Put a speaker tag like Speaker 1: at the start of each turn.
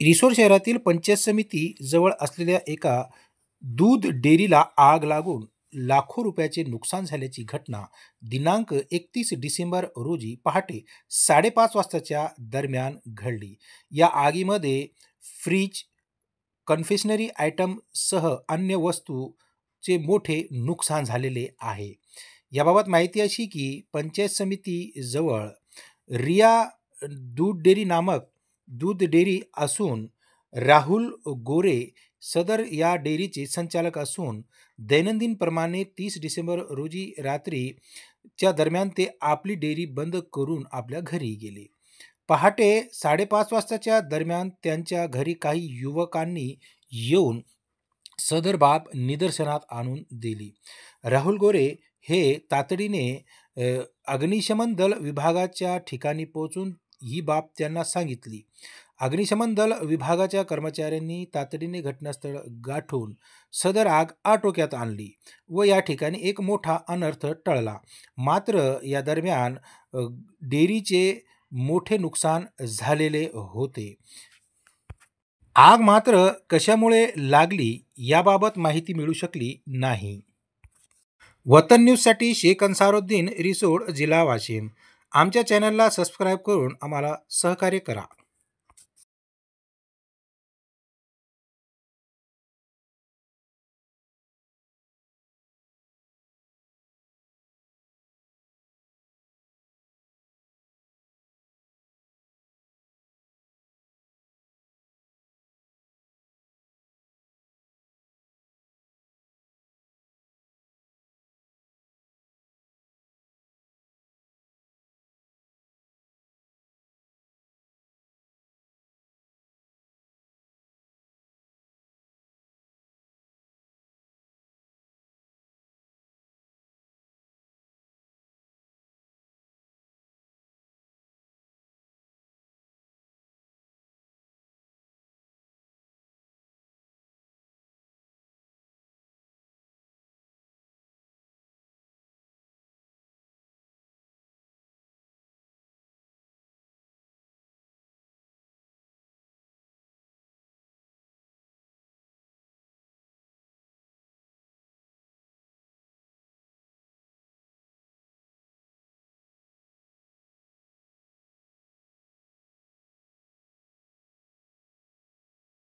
Speaker 1: रिसोड शहरातील पंचायत समिती जवळ असलेल्या एका दूध डेअरीला आग लागून लाखो रुपयाचे नुकसान झाल्याची घटना दिनांक 31 डिसेंबर रोजी पहाटे 5:30 वाजताच्या दरम्यान घडली. या आगीमध्ये फ्रीज, कन्फेशनरी आयटम सह अन्य वस्तूचे मोठे नुकसान झालेले आहे. याबाबत माहिती अशी की पंचायत समिती जवळ रिया दूध डेअरी नामक दूध डेअरी असून राहुल गोरे सदर या डेअरीचे संचालक असून दैनंदिन प्रमाणे 30 डिसेंबर रोजी रात्रीच्या दरम्यान ते आपली डेअरी बंद करून आपल्या घरी गेले. पहाटे 5:30 वाजताच्या दरम्यान त्यांच्या घरी काही युवकांनी येऊन सदर बाब निदर्शनात आणून दिली. राहुल गोरे हे तातडीने अ, अग्निशमन दल विभागाच्या ठिकाणी पोहोचून ही बाब त्यांना सांगितली. अग्निशमन दल विभागाच्या कर्मचाऱ्यांनी तातडीने घटनास्थळ गाठून सदर आग आटोक्यात आणली व या ठिकाणी एक मोठा अनर्थ टळला. मात्र या दरम्यान डेअरीचे मोठे नुकसान झालेले होते. आग मात्र कशामुळे लागली याबाबत माहिती मिळू शकली नाही. वतन न्यूजसाठी शेख अन्सारुद्दीन, रिसोड, जिल्हा वाशिम. आमच्या चॅनलला सबस्क्राईब करून आम्हाला सहकार्य करा.